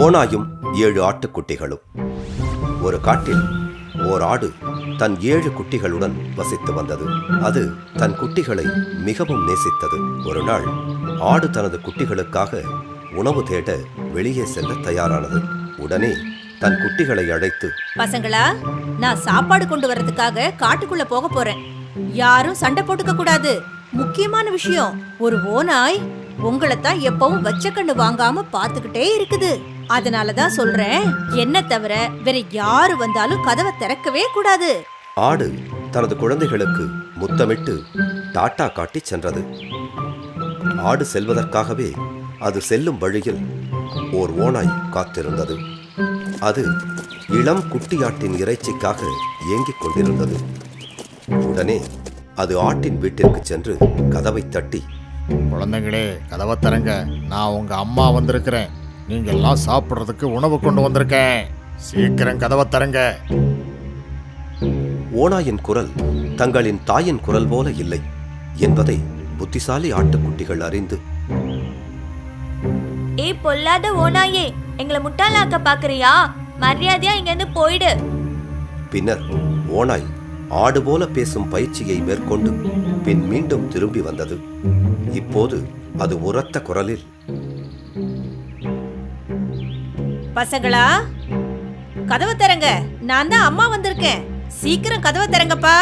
ஓநாயும் 7 ஆட்டுக்குட்டிகளும். ஒரு காட்டில் ஓர் ஆடு தன் 7 குட்டிகளுடன் வசித்து வந்தது. அது தன் குட்டிகளை மிகவும் நேசித்தது. ஒரு நாள் ஆடு தனது குட்டிகளுக்காக உணவு தேட வெளியே செல்ல தயாரானது. உடனே தன் குட்டிகளை அழைத்து, பசங்களா, நான் சாப்பாடு கொண்டு வரதுக்காக காட்டுக்குள்ள போக போறேன். யாரும் சண்டை போட்டுக்க கூடாது. முக்கியமான விஷயம், ஒரு ஓநாய் உங்களைத்தான் எப்பவும் வச்ச கண்ணு வாங்காம பாத்துக்கிட்டே இருக்குது. அதனாலதான் சொல்றேன், என்ன தவிர வேற யாரு வந்தாலும் கதவை திறக்கவே கூடாது. ஆடு தனது குழந்தைகளுக்கு முத்தமிட்டு டாட்டா காட்டி சென்றது. ஆடு செல்வதற்காகவே அது செல்லும் வழியில் ஓர் ஓநாய் காத்திருந்தது. அது இளம் குட்டியாட்டின் இறைச்சிக்காக ஏங்கிக் கொண்டிருந்தது. உடனே அது ஆட்டின் வீட்டிற்கு சென்று கதவை தட்டி, குழந்தைங்களே, கதவை திறங்க, நான் உங்க அம்மா வந்திருக்கிறேன். நீங்க எல்லாம் சாப்பிட்றதுக்கு உணவு கொண்டு வந்திருக்கேன். சீக்கிரம் கதவை திறங்க. ஓநாயின் குரல் தங்களின் தாயின் குரல் போல இல்லை என்பதை புத்திசாலி ஆட்டுக்குட்டிகள் அறிந்து, ஏய் பொல்லாத ஓநாயே, எங்களை முட்டாளாக்க பாக்குறியா? மரியாதையா இங்க இருந்து போயிடு. பின்னர் ஓநாய் ஆடு போல பேசும் பயிற்சியை மேற்கொண்டு பின் மீண்டும் திரும்பி வந்தது. இப்போது அது உரத்த குரலில், பசங்களா, கதவை திறங்க, நான் தான் அம்மா வந்திருக்கேன். சீக்கிரம் கதவை திறங்கப்பா.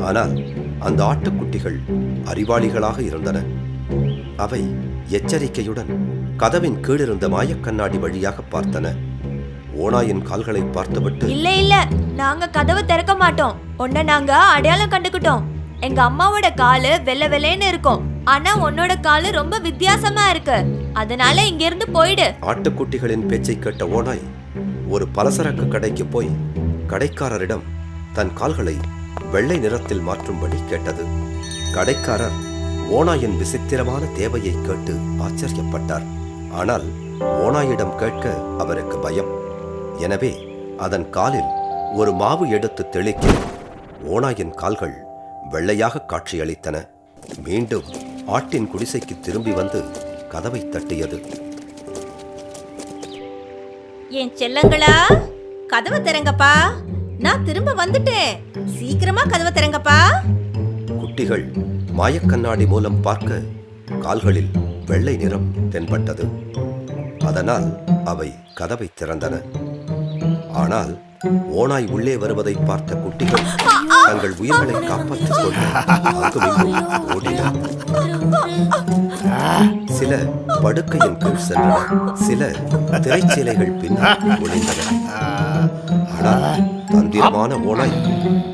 ஆனால் அந்த ஆட்டுக்குட்டிகள் அறிவாளிகளாக இருந்தன. அவை எச்சரிக்கையுடன் கதவின் கீழிருந்த மாயக்கண்ணாடி வழியாக பார்த்தன. ஓநாயின் கால்களை பார்த்துவிட்டு, இல்ல இல்ல, நாங்க கதவை திறக்க மாட்டோம். உன்னை நாங்க அடையாளம் கண்டுக்கிட்டோம். எங்க அம்மாவோட காலு வெள்ளை வெள்ளைன்னு இருக்கும், ஆனா உன்னோட காலு ரொம்ப வித்தியாசமா இருக்கு. அதனால இங்க இருந்து போயிடு. ஆட்டுக்குட்டிகளின் பேச்சை கேட்ட ஓநாய் ஒரு பலசரக்கு கடைக்கு போய் கடைக்காரரிடம் தன் கால்களை வெள்ளை நிறத்தில் மாற்றும்படி கேட்டது. கடைக்காரர் ஓநாயின் விசித்திரமான தேவையை கேட்டு ஆச்சரியப்பட்டார். ஆனால் ஓநாயிடம் கேட்க அவருக்கு பயம். எனவே அதன் காலில் ஒரு மாவு எடுத்து தெளிக்க ஓநாயின் கால்கள் வெள்ளையாக காட்சியளித்தன. மீண்டும் ஆட்டின் குடிசைக்கு திரும்பி வந்து கதவை தட்டியது. என் செல்லங்களா, கதவை திறங்கப்பா. நான் திரும்ப வந்துட்டேன். சீக்கிரமா கதவை திறங்கப்பா. குட்டிகள் மாயக்கண்ணாடி மூலம் பார்க்க கால்களில் வெள்ளை நிறம் தென்பட்டது. அதனால் அவை கதவை திறந்தன. ஆனால் ஓநாய் உள்ளே வருவதை பார்த்த குட்டிகள் தங்கள் உயிர்களை காப்பாற்றிக் கொள்ள அங்குமிங்கும் ஓடின. சில படுக்கையின் கீழ் சென்றன, சில திரைச்சீலைகள் பின்னால் ஒளிந்தன. ஆனால் தந்திரமான ஓநாய்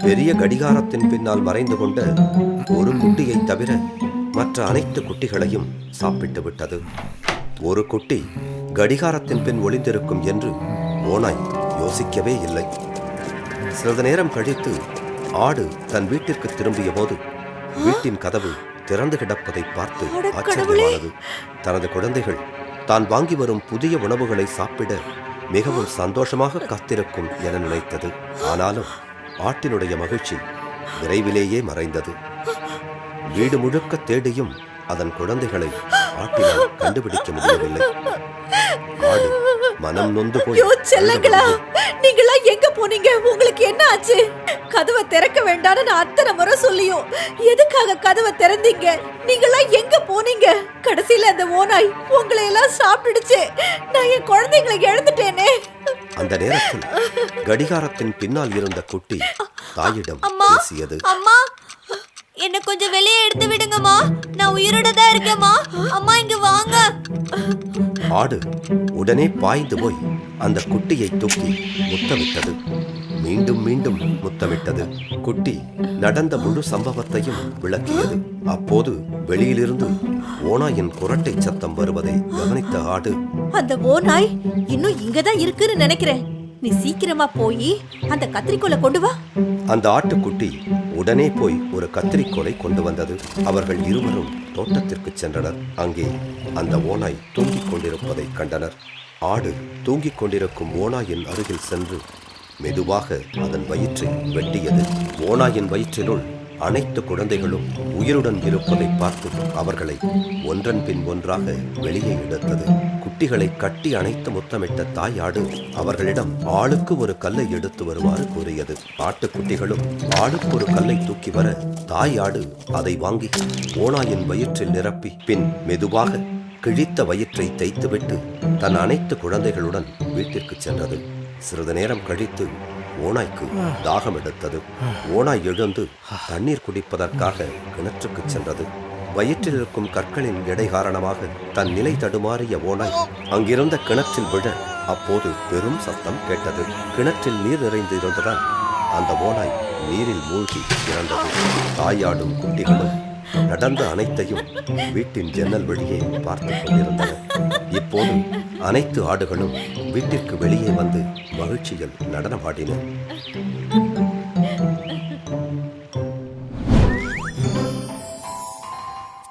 பெரிய கடிகாரத்தின் பின்னால் மறைந்து கொண்ட ஒரு குட்டியை தவிர மற்ற அனைத்து குட்டிகளையும் சாப்பிட்டு விட்டது. ஒரு குட்டி கடிகாரத்தின் பின் ஒளிந்திருக்கும் என்று ஓநாய் யோசிக்கவே இல்லை. சிறிது நேரம் கழித்து ஆடு தன் வீட்டிற்கு திரும்பிய போது வீட்டின் கதவு திறந்து கிடப்பதை பார்த்து ஆச்சரியமானது. தனது குழந்தைகள் தான் வாங்கி வரும் புதிய உணவுகளை சாப்பிட மிகவும் சந்தோஷமாக காத்திருக்கும் என நினைத்தது. ஆனாலும் ஆட்டினுடைய மகிழ்ச்சி விரைவிலேயே மறைந்தது. வீடு முழுக்க தேடியும் அதன் குழந்தைகளை ஆட்டினால் கண்டுபிடிக்க முடியவில்லை. ஆடு மனம் நொந்து போய், செல்லங்களா, நீங்களா எங்க போனீங்க? உங்களுக்கு என்ன ஆச்சு? கதவை திறக்க வேண்டாம்னு நான் அத்தனை முறை சொல்லியும் எதுக்காக கதவை திறந்தீங்க? நீங்களா எங்க போனீங்க? கடைசியில அந்த ஓநாய் உங்களை எல்லாம் சாப்பிடுச்சு. நான் என் குழந்தைங்களை இழந்துட்டேனே. அந்த நேரத்தில் கடிகாரத்தின் பின்னால் இருந்த குட்டி தாயிடம் பேசியது. அம்மா, என்ன கொஞ்சம் வெளியே எடுத்து விடுங்கம்மா. நான் உயிரோட தான் இருக்கேம்மா. அம்மா இங்க வாங்க. ஆடு உடனே பாய்ந்து போய் அந்த குட்டியை தூக்கி முத்தமிட்டது. மீண்டும் மீண்டும் முத்தமிட்டது. குட்டி நடந்த முழு சம்பவத்தையும் விளக்கியது. அப்போது வெளியிலிருந்து ஓநாயின் குரட்டை சத்தம் வருவதை கவனித்த ஆடு, அந்த ஓநாய் இன்னும் இங்கதான் இருக்குன்னு நினைக்கிறேன். நீ சீக்கிரமா போய் அந்த கத்திரிக்கோலை கொண்டு வா. அந்த ஆட்டுக்குட்டி உடனே போய் ஒரு கத்திரிக்கோலை கொண்டு வந்தது. அவர்கள் இருவரும் தோட்டத்திற்கு சென்றனர். அங்கே அந்த ஓநாய் தூங்கிக் கொண்டிருப்பதை கண்டனர். ஆடு தூங்கிக் கொண்டிருக்கும் ஓநாயின் அருகில் சென்று மெதுவாக அதன் வயிற்றை வெட்டியது. ஓநாயின் வயிற்றினுள் அனைத்து குழந்தைகளும் உயிருடன் இருப்பதை பார்த்து அவர்களை ஒன்றன் பின் ஒன்றாக வெளியே எடுத்தது. குட்டிகளை கட்டி அணைத்து முத்தமிட்ட தாய் ஆடு அவர்களிடம் ஆளுக்கு ஒரு கல்லை எடுத்து வருமாறு கூறியது. ஆட்டுக்குட்டிகளும் ஆளுக்கு ஒரு கல்லை தூக்கி வர தாய் ஆடு அதை வாங்கி ஓநாயின் வயிற்றில் நிரப்பி பின் மெதுவாக கிழித்த வயிற்றை தைத்துவிட்டு தன் அனைத்து குழந்தைகளுடன் வீட்டிற்கு சென்றது. சிறிது நேரம் கழித்து ஓநாய்க்கு தாகம் எடுத்தது. ஓநாய் எழுந்து தண்ணீர் குடிப்பதற்காக கிணற்றுக்கு சென்றது. வயிற்றில் இருக்கும் கற்களின் எடை காரணமாக தன் நிலை தடுமாறிய ஓநாய் அங்கிருந்த கிணற்றில் விழ அப்போது பெரும் சத்தம் கேட்டது. கிணற்றில் நீர் நிறைந்து இருந்ததால் அந்த ஓநாய் நீரில் மூழ்கி இறந்தது. தாயாடும் குட்டிகளும் நடந்த அனைத்தையும் வீட்டின் ஜன்னல் வழியே பார்த்து கொண்டிருந்தன. இப்போது அனைத்து ஆடுகளும் வீட்டிற்கு வெளியே வந்து மகிழ்ச்சியில் நடனமாடின.